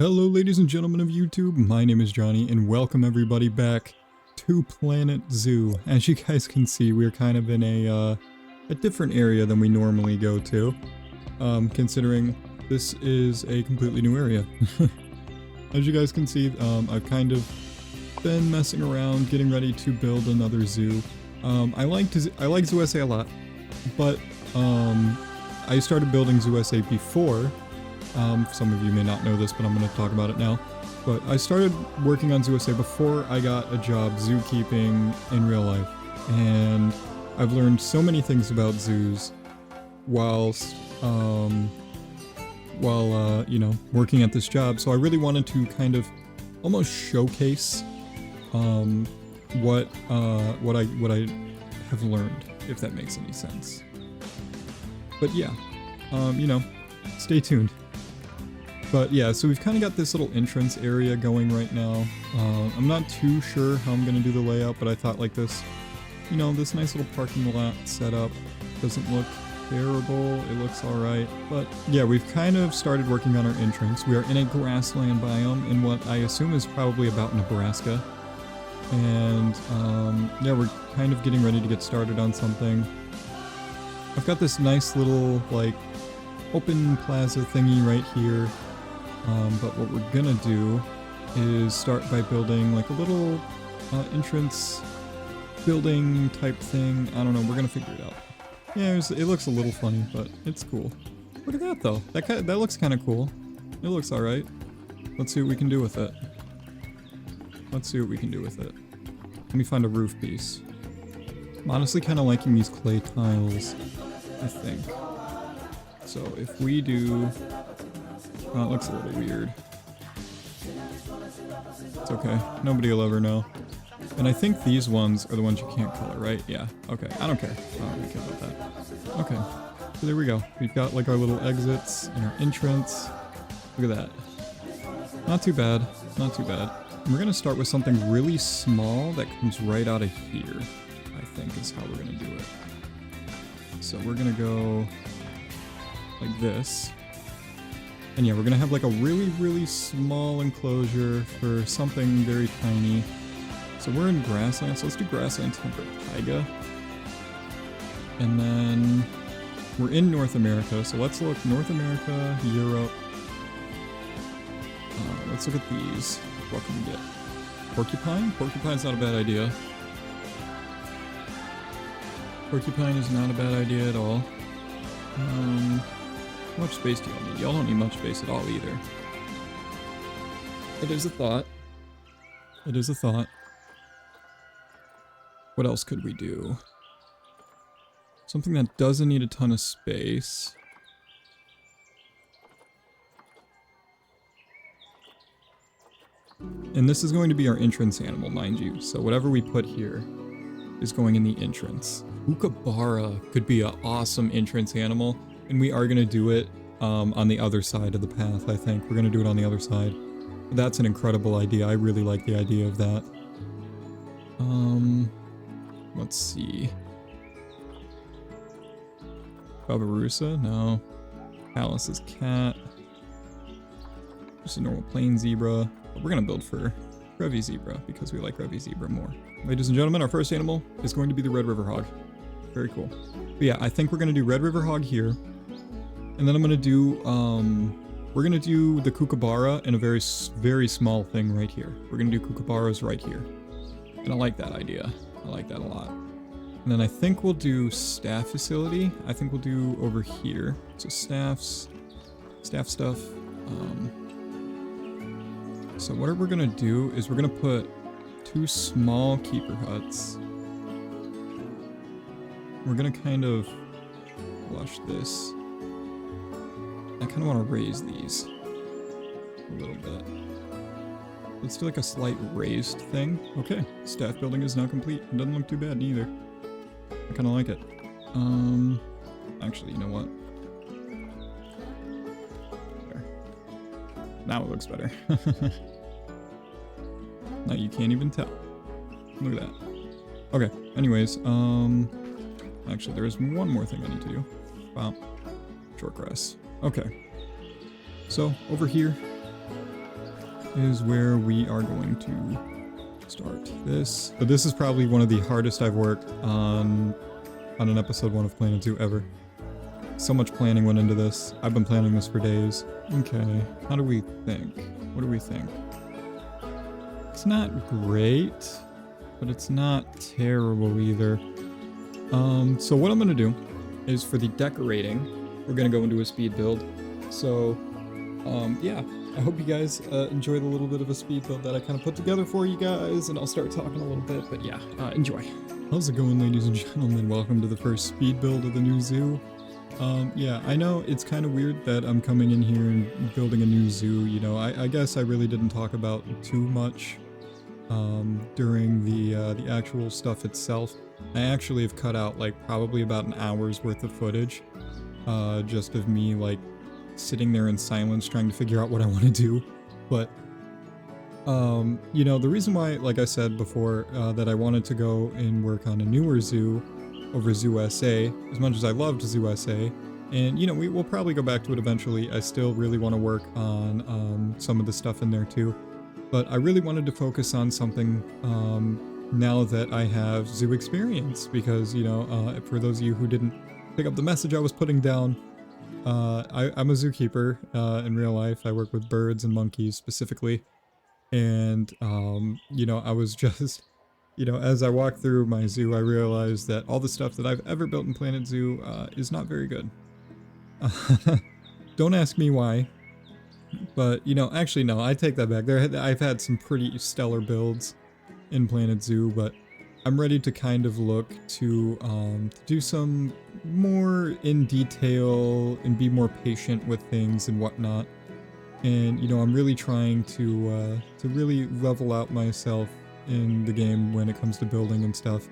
Hello ladies and gentlemen of YouTube, my name is Johnny and welcome everybody back to Planet Zoo. As you guys can see, we're kind of in a different area than we normally go to, considering this is a completely new area. As you guys can see, I've kind of been messing around, getting ready to build another zoo. I like Zoo SA a lot, but I started building Zoo SA before. Some of you may not know this, but I'm going to talk about it now. But I started working on Zoo SA before I got a job zookeeping in real life. And I've learned so many things about zoos whilst, you know, working at this job. So I really wanted to kind of almost showcase what I have learned, if that makes any sense. But yeah, you know, stay tuned. But yeah, so we've kind of got this little entrance area going right now. I'm not too sure how I'm going to do the layout, but I thought like this, you know, this nice little parking lot setup doesn't look terrible. It looks alright. But yeah, we've kind of started working on our entrance. We are in a grassland biome in what I assume is probably about Nebraska. And yeah, we're kind of getting ready to get started on something. I've got this nice little like open plaza thingy right here. But what we're gonna do is start by building like a little entrance building type thing. I don't know, we're gonna figure it out. Yeah, it looks a little funny, but it's cool. Look at that though, that looks kind of cool. It looks alright. Let's see what we can do with it. Let me find a roof piece. I'm honestly kind of liking these clay tiles, I think. So if we do... Oh, it looks a little weird. It's okay. Nobody will ever know. And I think these ones are the ones you can't color, right? Yeah. Okay. I don't care. I don't really care about that. Okay. So there we go. We've got like our little exits and our entrance. Look at that. Not too bad. Not too bad. And we're going to start with something really small that comes right out of here, I think is how we're going to do it. So we're going to go like this. And yeah, we're gonna have like a really, really small enclosure for something very tiny. So we're in grassland, so let's do grassland temperate taiga. And then we're in North America, so let's look North America, Europe. Let's look at these. What can we get? Porcupine? Porcupine's not a bad idea. Porcupine is not a bad idea at all. How much space do y'all need? Y'all don't need much space at all either. It is a thought. It is a thought. What else could we do? Something that doesn't need a ton of space. And this is going to be our entrance animal, mind you. So whatever we put here is going in the entrance. Kookaburra could be an awesome entrance animal. And we are going to do it on the other side of the path, I think. We're going to do it on the other side. That's an incredible idea. I really like the idea of that. Let's see. Babirusa? No. Alice's cat. Just a normal plain zebra. But we're going to build for Revy Zebra because we like Revy Zebra more. Ladies and gentlemen, our first animal is going to be the Red River Hog. Very cool. But yeah, I think we're going to do Red River Hog here. And then I'm going to do, we're going to do the Kookaburra in a very, very small thing right here. We're going to do Kookaburras right here. And I like that idea. I like that a lot. And then I think we'll do staff facility. I think we'll do over here. So staff stuff. So what we're going to do is we're going to put 2 small keeper huts. We're going to kind of flush this. I kind of want to raise these a little bit. Let's do like a slight raised thing. Okay, staff building is now complete. It doesn't look too bad either. I kind of like it. Actually, you know what? There. Now it looks better. Now you can't even tell. Look at that. Okay, anyways, actually, there is one more thing I need to do. Wow. Short grass. Okay. So, over here, is where we are going to start this. But this is probably one of the hardest I've worked on an episode 1 of Planet Zoo ever. So much planning went into this. I've been planning this for days. Okay, how do we think? What do we think? It's not great, but it's not terrible either. So what I'm gonna do is for the decorating, we're gonna go into a speed build. So, yeah, I hope you guys enjoy the little bit of a speed build that I kind of put together for you guys, and I'll start talking a little bit, but yeah, enjoy. How's it going, ladies and gentlemen? Welcome to the first speed build of the new zoo. Yeah, I know it's kind of weird that I'm coming in here and building a new zoo, you know. I guess I really didn't talk about too much during the actual stuff itself. I actually have cut out like probably about an hour's worth of footage, just of me like sitting there in silence trying to figure out what I want to do. But you know, the reason why, like I said before, that I wanted to go and work on a newer zoo over Zoo SA, as much as I loved Zoo SA, and you know, we'll probably go back to it eventually. I still really want to work on some of the stuff in there too, but I really wanted to focus on something now that I have zoo experience, because you know, for those of you who didn't pick up the message I was putting down, I'm a zookeeper in real life. I work with birds and monkeys specifically, and you know, I was just, you know, as I walked through my zoo, I realized that all the stuff that I've ever built in Planet Zoo is not very good. Don't ask me why, but you know, actually no, I take that back. I've had some pretty stellar builds in Planet Zoo, but I'm ready to kind of look to do some more in detail and be more patient with things and whatnot. And you know, I'm really trying to really level out myself in the game when it comes to building and stuff.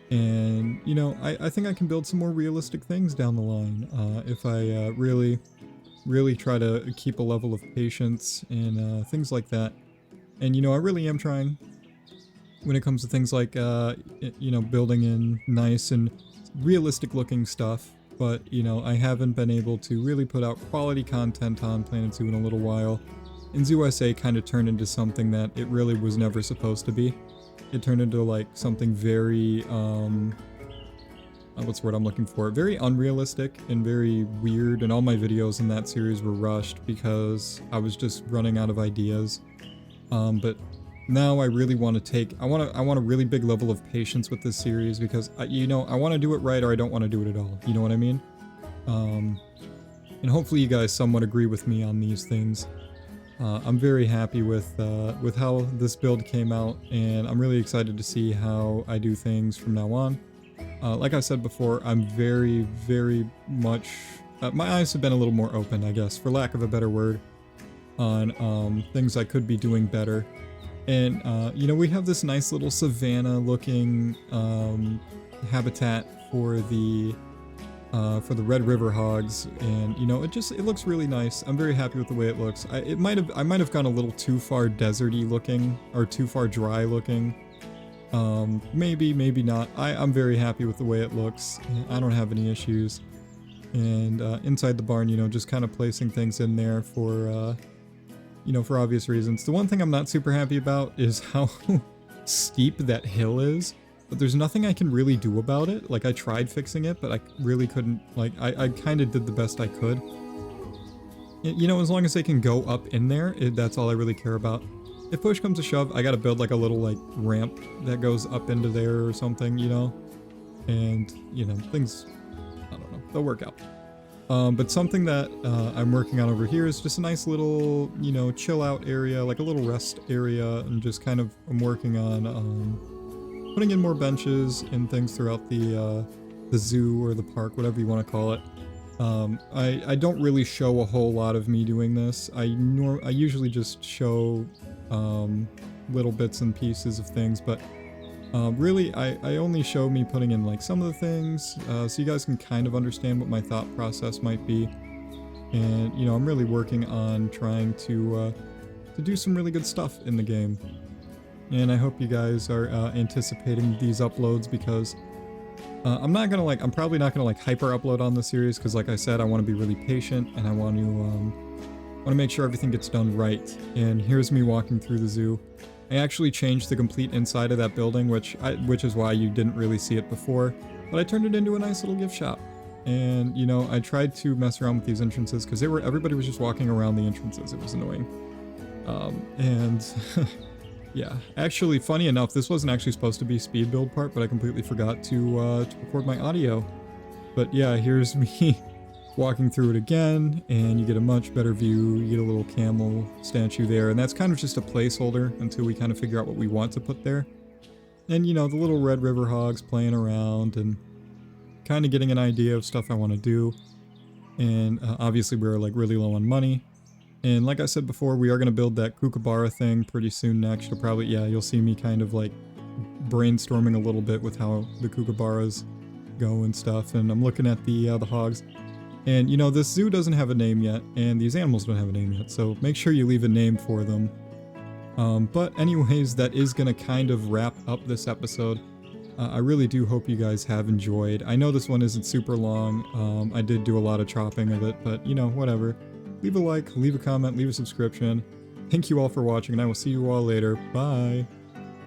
And you know, I think I can build some more realistic things down the line if I really try to keep a level of patience and things like that. And you know, I really am trying when it comes to things like you know, building in nice and realistic looking stuff. But you know, I haven't been able to really put out quality content on Planet Zoo in a little while. And Zoo SA kind of turned into something that it really was never supposed to be. It turned into like something very, what's the word I'm looking for? Very unrealistic and very weird, and all my videos in that series were rushed because I was just running out of ideas. But now I really want to I want a really big level of patience with this series, because you know, I want to do it right or I don't want to do it at all. You know what I mean? And hopefully you guys somewhat agree with me on these things. I'm very happy with how this build came out, and I'm really excited to see how I do things from now on. Like I said before, I'm very, very much... my eyes have been a little more open, I guess, for lack of a better word, on things I could be doing better. And, you know, we have this nice little savanna-looking habitat for the Red River hogs, and you know, it looks really nice. I'm very happy with the way it looks. I might have gone a little too far deserty looking, or too far dry looking. Maybe not. I'm very happy with the way it looks. I don't have any issues. And inside the barn, you know, just kind of placing things in there for you know, for obvious reasons. The one thing I'm not super happy about is how steep that hill is. But there's nothing I can really do about it. Like, I tried fixing it, but I really couldn't. Like, I kind of did the best I could. You know, as long as they can go up in there, that's all I really care about. If push comes to shove, I gotta build like a little like ramp that goes up into there or something, you know? And, you know, things, I don't know, they'll work out. But something that I'm working on over here is just a nice little, you know, chill out area, like a little rest area, and just kind of, I'm working on putting in more benches and things throughout the zoo or the park, whatever you want to call it. I don't really show a whole lot of me doing this. I usually just show little bits and pieces of things, but really I only show me putting in like some of the things, so you guys can kind of understand what my thought process might be. And you know, I'm really working on trying to do some really good stuff in the game. And I hope you guys are anticipating these uploads, because I'm probably not gonna like hyper upload on the series, because like I said, I want to be really patient, and I want to want to make sure everything gets done right. And here's me walking through the zoo. I actually changed the complete inside of that building, which is why you didn't really see it before. But I turned it into a nice little gift shop. And, you know, I tried to mess around with these entrances because everybody was just walking around the entrances. It was annoying. And yeah, actually, funny enough, this wasn't actually supposed to be speed build part, but I completely forgot to record my audio. But yeah, here's me walking through it again, and you get a much better view. You get a little camel statue there, and that's kind of just a placeholder until we kind of figure out what we want to put there. And, you know, the little Red River hogs playing around and kind of getting an idea of stuff I want to do. And obviously we're like really low on money. And like I said before, we are going to build that kookaburra thing pretty soon next. You'll probably, yeah, you'll see me kind of like brainstorming a little bit with how the kookaburras go and stuff. And I'm looking at the hogs. And, you know, this zoo doesn't have a name yet, and these animals don't have a name yet, so make sure you leave a name for them. But anyways, that is going to kind of wrap up this episode. I really do hope you guys have enjoyed. I know this one isn't super long. I did do a lot of chopping of it, but, you know, whatever. Leave a like, leave a comment, leave a subscription. Thank you all for watching, and I will see you all later. Bye!